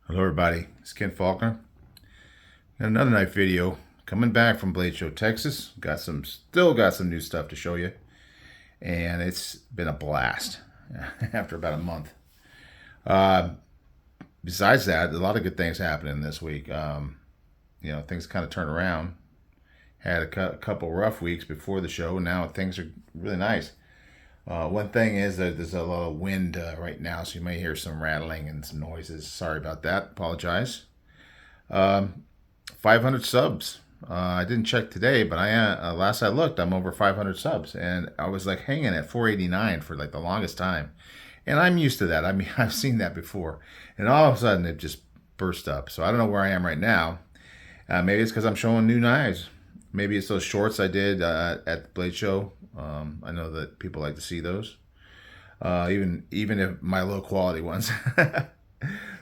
Hello everybody, it's Ken Faulkner. Got another knife video coming back from Blade Show, Texas. Still got some new stuff to show you. And it's been a blast after about a month. Uh, Besides that, a lot of good things happening this week. Things kind of turned around. Had a couple rough weeks before the show, and now things are really nice. One thing is that there's a lot of wind right now, so you may hear some rattling and some noises. Sorry about that. Apologize. 500 subs. I didn't check today, but last I looked, I'm over 500 subs, and I was like hanging at 489 for like the longest time, and I'm used to that. I mean, I've seen that before, and all of a sudden it just burst up. So I don't know where I am right now. Maybe it's because I'm showing new knives. Maybe it's those shorts I did at the Blade Show. I know that people like to see those, even if my low quality ones.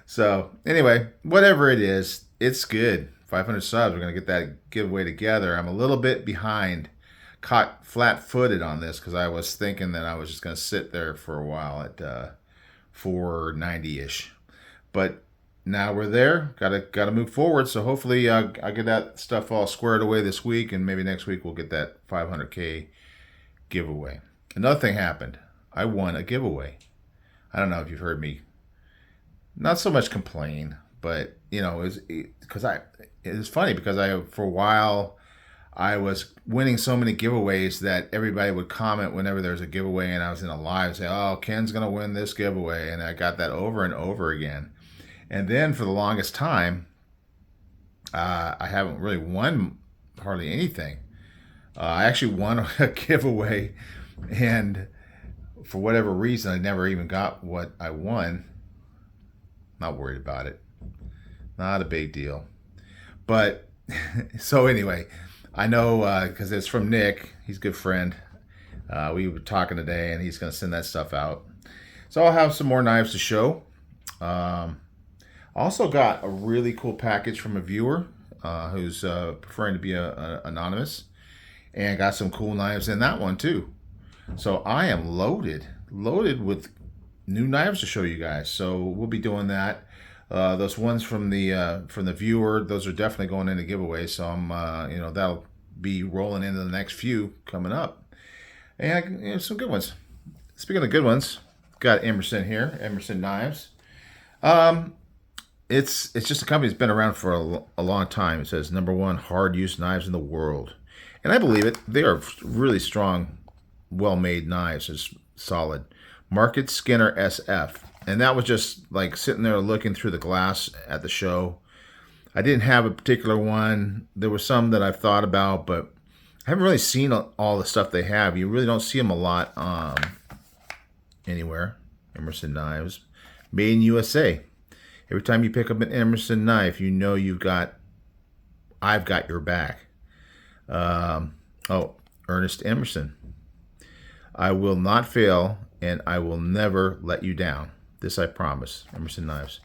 So anyway, whatever it is, it's good. 500 subs. We're gonna get that giveaway together. I'm a little bit behind, caught flat-footed on this because I was thinking that I was just gonna sit there for a while at 490-ish, but now we're there. Gotta move forward. So hopefully I'll get that stuff all squared away this week, and maybe next week we'll get that 500K giveaway. Another thing happened. I won a giveaway. I don't know if you've heard me not so much complain, but it was funny because for a while I was winning so many giveaways that everybody would comment whenever there was a giveaway, and I was in a live say, "Oh, Ken's gonna win this giveaway," and I got that over and over again. And then for the longest time, I haven't really won hardly anything. I actually won a giveaway, and for whatever reason, I never even got what I won. Not worried about it. Not a big deal. But so anyway, I know because it's from Nick. He's a good friend. We were talking today, and he's going to send that stuff out. So I'll have some more knives to show. Also got a really cool package from a viewer who's preferring to be anonymous, and got some cool knives in that one too. So I am loaded with new knives to show you guys. So we'll be doing that. Those ones from the viewer, those are definitely going into giveaways. So I'm that'll be rolling into the next few coming up, and some good ones. Speaking of good ones, got Emerson here, Emerson Knives. It's just a company that's been around for a long time. It says #1 hard use knives in the world, and I believe it. They are really strong, well-made knives. It's solid. Market Skinner SF. And that was just like sitting there looking through the glass at the show. I didn't have a particular one. There were some that I've thought about, but I haven't really seen all the stuff they have. You really don't see them a lot anywhere. Emerson Knives. Made in USA. Every time you pick up an Emerson knife, you know I've got your back. Ernest Emerson. I will not fail, and I will never let you down. This I promise. Emerson Knives.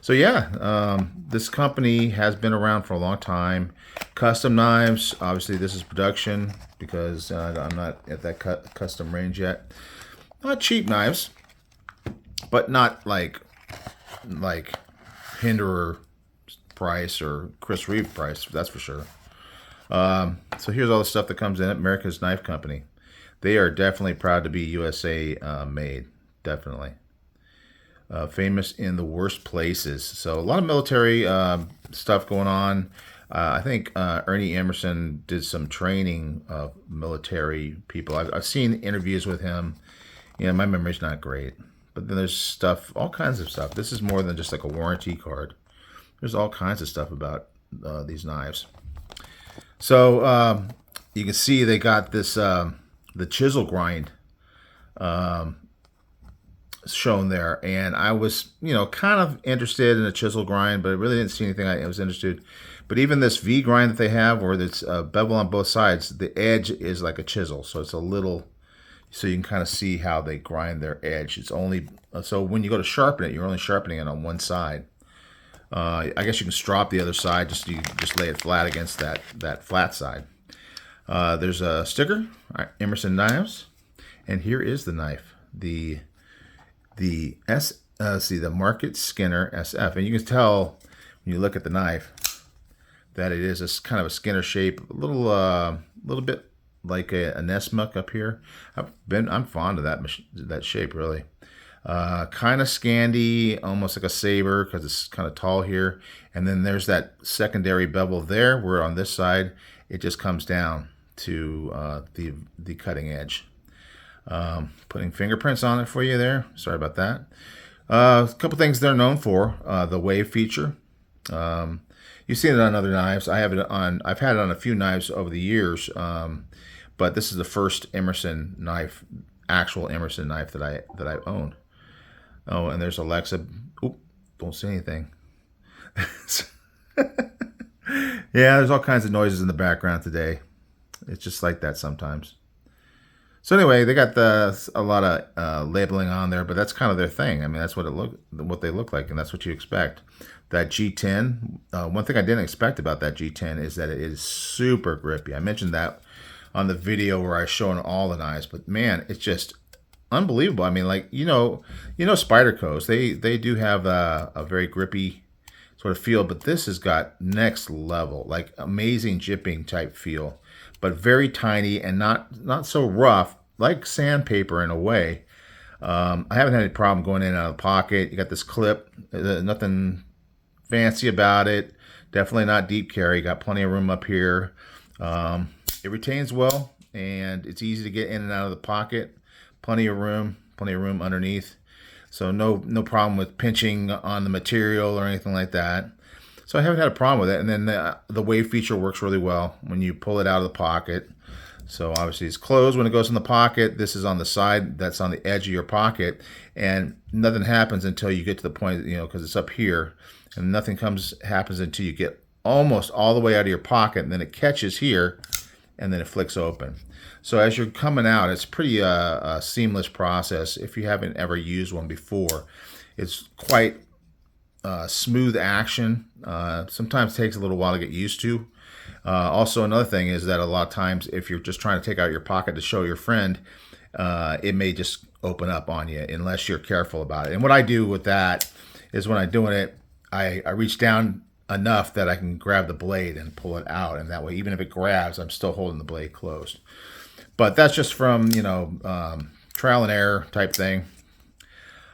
So yeah, this company has been around for a long time. Custom knives. Obviously, this is production because I'm not at that custom range yet. Not cheap knives, but not like Hinderer price or Chris Reeve price. That's for sure. So here's all the stuff that comes in it. America's Knife Company. They are definitely proud to be USA made. Definitely. Famous in the worst places. So a lot of military stuff going on. I think Ernie Emerson did some training of military people. I've seen interviews with him. My memory's not great. But then there's stuff, all kinds of stuff. This is more than just like a warranty card. There's all kinds of stuff about these knives. So you can see they got this, the chisel grind shown there, and I was kind of interested in a chisel grind, but I really didn't see anything I was interested. But even this V grind that they have, where it's bevel on both sides, the edge is like a chisel, so it's a little, so you can kind of see how they grind their edge. It's only so when you go to sharpen it, you're only sharpening it on one side. I guess you can strop the other side, you just lay it flat against that flat side. There's a sticker, Emerson Knives, and here is the knife, the let's see, the Market Skinner SF. And you can tell when you look at the knife that it is a kind of a Skinner shape, a little bit like a Nesmuk up here. I'm fond of that shape, really. Kind of Scandi, almost like a saber because it's kind of tall here. And then there's that secondary bevel there, where on this side it just comes down to the cutting edge. Putting fingerprints on it for you there. Sorry about that. A couple things they're known for: the wave feature. You've seen it on other knives. I've had it on a few knives over the years, but this is the first Emerson knife, actual Emerson knife that I've owned. Oh, and there's Alexa. Oop, don't say anything. Yeah, there's all kinds of noises in the background today. It's just like that sometimes. So anyway, they got a lot of labeling on there, but that's kind of their thing. I mean, that's what they look like, and that's what you expect. That G10. One thing I didn't expect about that G10 is that it is super grippy. I mentioned that on the video where I was showing all the knives, but man, it's just unbelievable. I mean, like you know, Spyderco's. They do have a very grippy sort of feel, but this has got next level, like amazing jipping type feel, but very tiny and not so rough, like sandpaper in a way. I haven't had any problem going in and out of the pocket. You got this clip, nothing fancy about it. Definitely not deep carry. Got plenty of room up here. It retains well, and it's easy to get in and out of the pocket. Plenty of room underneath. So no problem with pinching on the material or anything like that. So I haven't had a problem with it. And then the wave feature works really well when you pull it out of the pocket. So obviously it's closed when it goes in the pocket. This is on the side that's on the edge of your pocket, and nothing happens until you get to the point, because it's up here, and nothing happens until you get almost all the way out of your pocket, and then it catches here, and then it flicks open. So as you're coming out, it's pretty a seamless process. If you haven't ever used one before, it's quite smooth action. Sometimes takes a little while to get used to. Also, another thing is that a lot of times, if you're just trying to take out your pocket to show your friend, it may just open up on you unless you're careful about it. And what I do with that is when I'm doing it, I reach down enough that I can grab the blade and pull it out, and that way, even if it grabs, I'm still holding the blade closed. But that's just from trial and error type thing.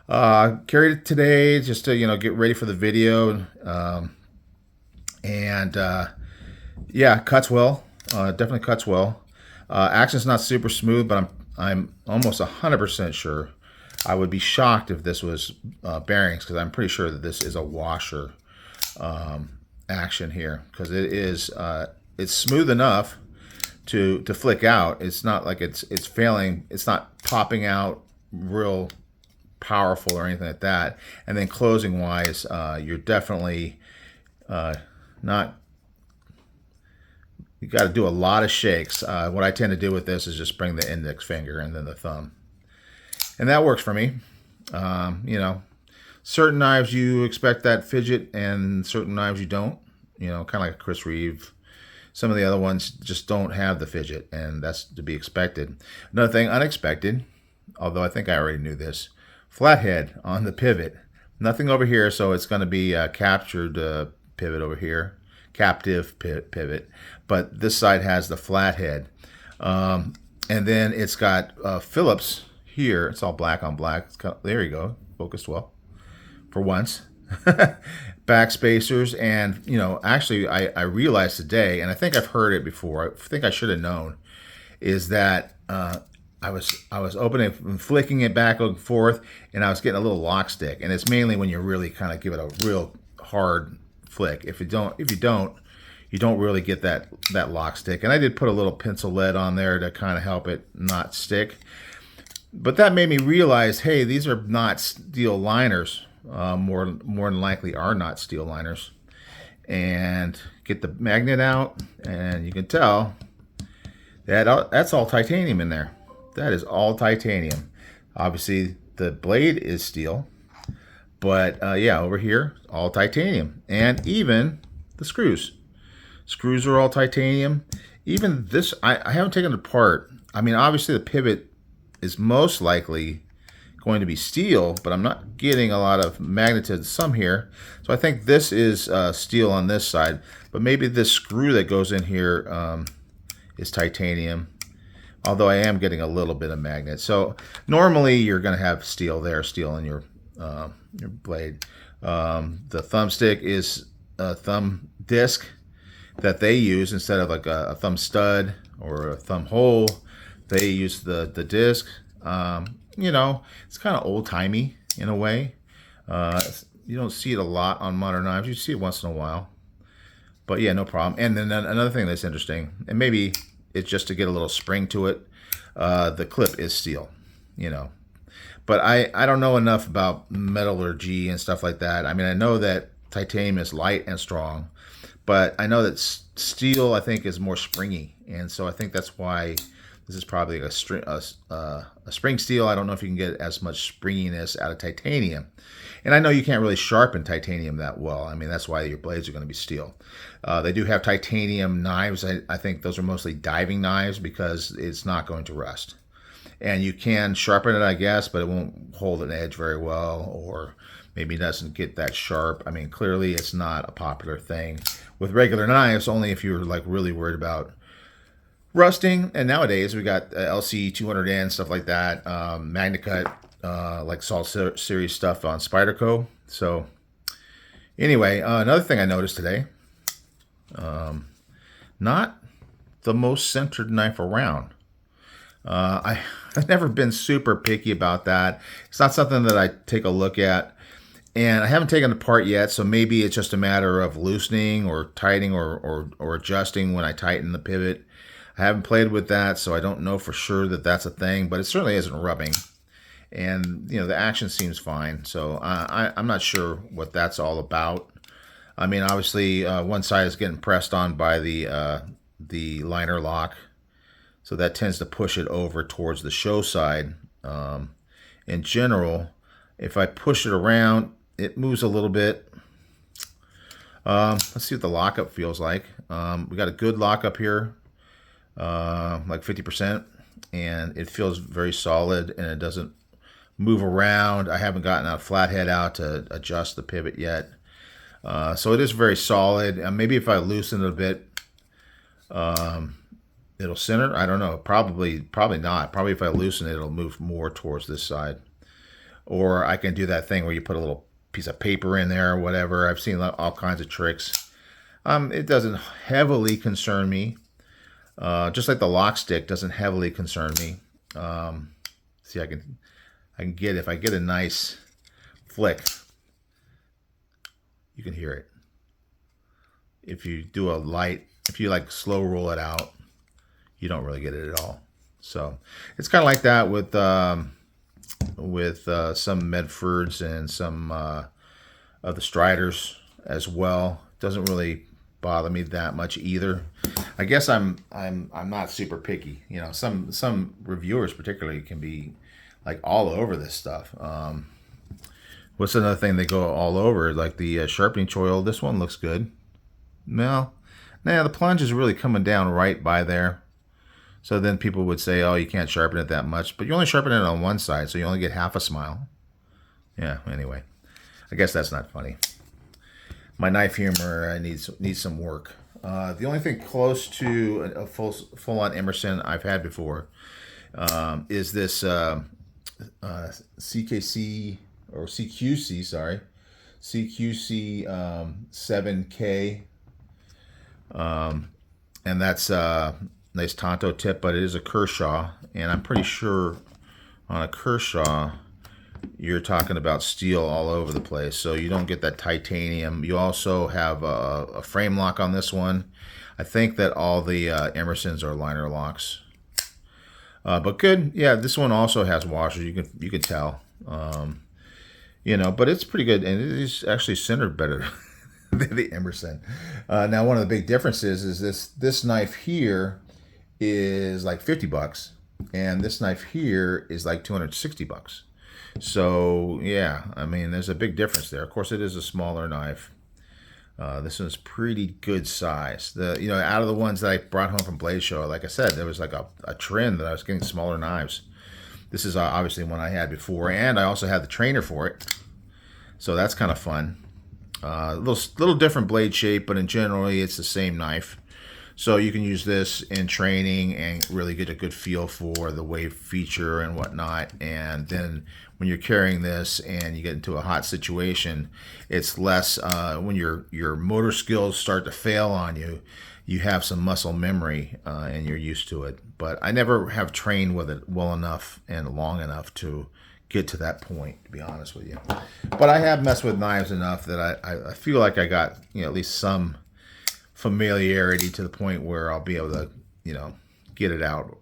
Carried it today just to get ready for the video, yeah, cuts well. Definitely cuts well. Action's not super smooth, but I'm almost 100% sure. I would be shocked if this was bearings, because I'm pretty sure that this is a washer action here, because it's smooth enough to flick out. It's not like it's failing. It's not popping out real powerful or anything like that. And then closing wise, you're definitely not. You got to do a lot of shakes. What I tend to do with this is just bring the index finger and then the thumb, and that works for me. Certain knives you expect that fidget, and certain knives you don't. Kind of like Chris Reeve. Some of the other ones just don't have the fidget, and that's to be expected. Another thing, unexpected, although I think I already knew this, flathead on the pivot. Nothing over here, so it's going to be a captured pivot over here, captive pivot. But this side has the flathead. And then it's got Phillips here. It's all black on black. There you go, focused well for once. Back spacers, and actually I realized today, and I think I've heard it before, I think I should have known, is that I was opening and flicking it back and forth, and I was getting a little lock stick, and it's mainly when you really kind of give it a real hard flick. If you don't really get that lock stick. And I did put a little pencil lead on there to kind of help it not stick, but that made me realize, hey, these are not steel liners. More than likely are not steel liners. And get the magnet out, and you can tell that that's all titanium in there. That is all titanium. Obviously the blade is steel, but yeah, over here all titanium, and even the screws are all titanium. Even this, I haven't taken it apart. I mean, obviously the pivot is most likely going to be steel, but I'm not getting a lot of magnetism. Some here. So I think this is steel on this side, but maybe this screw that goes in here is titanium. Although I am getting a little bit of magnet. So normally you're going to have steel there, steel in your blade. The thumbstick is a thumb disc that they use instead of like a thumb stud or a thumb hole. They use the disc. You know, it's kind of old-timey in a way. You don't see it a lot on modern knives. You see it once in a while. But yeah, no problem. And then another thing that's interesting, and maybe it's just to get a little spring to it, the clip is steel, you know. But I don't know enough about metallurgy and stuff like that. I mean, I know that titanium is light and strong, but I know that steel, I think, is more springy. And so I think that's why this is probably a spring steel. I don't know if you can get as much springiness out of titanium. And I know you can't really sharpen titanium that well. I mean, that's why your blades are going to be steel. They do have titanium knives. I think those are mostly diving knives because it's not going to rust. And you can sharpen it, I guess, but it won't hold an edge very well, or maybe it doesn't get that sharp. I mean, clearly it's not a popular thing with regular knives, only if you're like really worried about rusting. And nowadays we got LC 200N, stuff like that, MagnaCut, like Salt Series stuff on Spyderco. So anyway, another thing I noticed today, not the most centered knife around. I've never been super picky about that. It's not something that I take a look at, and I haven't taken it apart yet, so maybe it's just a matter of loosening or tightening or adjusting when I tighten the pivot. I haven't played with that, so I don't know for sure that that's a thing, but it certainly isn't rubbing. And, you know, the action seems fine, so I'm not sure what that's all about. I mean, obviously, one side is getting pressed on by the liner lock, so that tends to push it over towards the show side. In general, if I push it around, it moves a little bit. Let's see what the lockup feels like. We got a good lockup here, like 50%, and it feels very solid, and it doesn't move around. I haven't gotten a flathead out to adjust the pivot yet. So it is very solid. Maybe if I loosen it a bit, it'll center. I don't know. Probably not. Probably if I loosen it, it'll move more towards this side. Or I can do that thing where you put a little piece of paper in there or whatever. I've seen all kinds of tricks. It doesn't heavily concern me. Just like the lock stick doesn't heavily concern me. See, I can get, if I get a nice flick, you can hear it. If you do a light, if you like slow roll it out, you don't really get it at all. So it's kind of like that with some Medfords and some of the Striders as well. Doesn't really bother me that much either. I guess I'm not super picky. You know, some reviewers particularly can be like all over this stuff. What's another thing they go all over? Like the sharpening choil. This one looks good. Well, now the plunge is really coming down right by there. So then people would say, oh, you can't sharpen it that much. But you only sharpen it on one side, so you only get half a smile. Yeah, anyway. I guess that's not funny. My knife humor needs some work. The only thing close to a full-on Emerson I've had before is this CKC, or CQC, sorry. CQC 7K. And that's nice Tonto tip, but it is a Kershaw, and I'm pretty sure on a Kershaw you're talking about steel all over the place, so you don't get that titanium. You also have a frame lock on this one. I think that all the Emersons are liner locks, but good. Yeah, this one also has washers. You can tell, you know, but it's pretty good, and it is actually centered better than the Emerson. Now, one of the big differences is this knife here is like $50, and this knife here is like $260. So yeah, I mean, there's a big difference there. Of course, it is a smaller knife. This one's pretty good size. You know, out of the ones that I brought home from Blade Show, like I said, there was like a trend that I was getting smaller knives. This is obviously one I had before, and I also had the trainer for it. So that's kind of fun. Little different blade shape, but in generally it's the same knife. So you can use this in training and really get a good feel for the wave feature and whatnot. And then when you're carrying this and you get into a hot situation, it's less when your motor skills start to fail on you. You have some muscle memory and you're used to it. But I never have trained with it well enough and long enough to get to that point, to be honest with you. But I have messed with knives enough that I feel like I got at least some familiarity to the point where I'll be able to get it out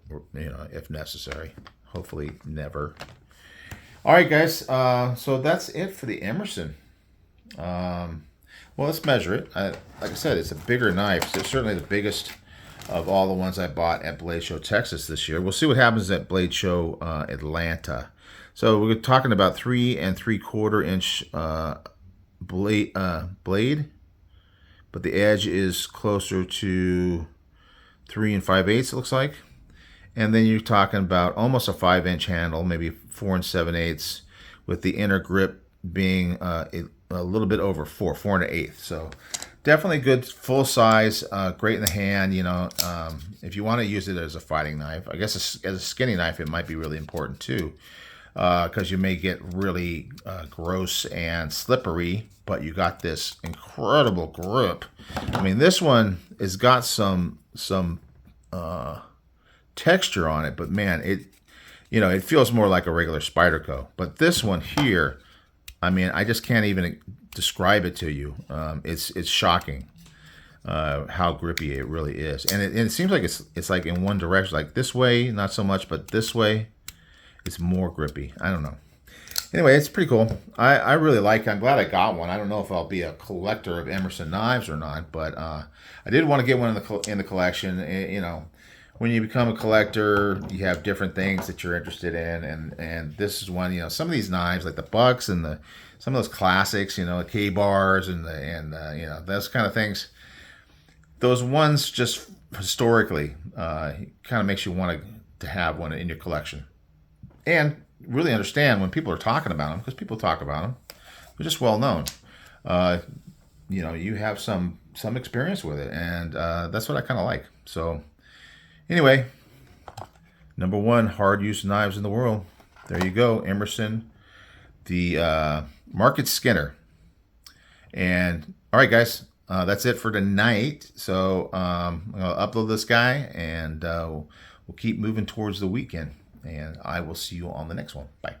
if necessary. Hopefully never. All right, guys. So that's it for the Emerson. Well, let's measure it. Like I said, it's a bigger knife. It's certainly the biggest of all the ones I bought at Blade Show Texas this year. We'll see what happens at Blade Show Atlanta. So we're talking about 3 3/4 inch blade, but the edge is closer to 3 5/8. It looks like. And then you're talking about almost a 5-inch handle, maybe 4 7/8, with the inner grip being a little bit over 4 1/8. So definitely good, full size, great in the hand. If you want to use it as a fighting knife, I guess as a skinny knife, it might be really important too, because you may get really gross and slippery, but you got this incredible grip. I mean, this one has got some texture on it, but man, it feels more like a regular Spyderco. But this one here, I mean, I just can't even describe it to you. It's shocking how grippy it really is, and it seems like it's like in one direction, like this way, not so much, but this way, it's more grippy. I don't know. Anyway, it's pretty cool. I really like it. I'm glad I got one. I don't know if I'll be a collector of Emerson Knives or not, but I did want to get one in the collection. When you become a collector, you have different things that you're interested in, and this is one. Some of these knives, like the Bucks and some of those classics, the K-bars and those kind of things. Those ones just historically kind of makes you want to have one in your collection, and really understand when people are talking about them, because people talk about them. They're just well known. You have some experience with it, and that's what I kind of like. So. Anyway, number 1 hard use knives in the world. There you go, Emerson, the Market Skinner. And all right, guys, that's it for tonight. So I'm gonna upload this guy, and we'll keep moving towards the weekend. And I will see you on the next one. Bye.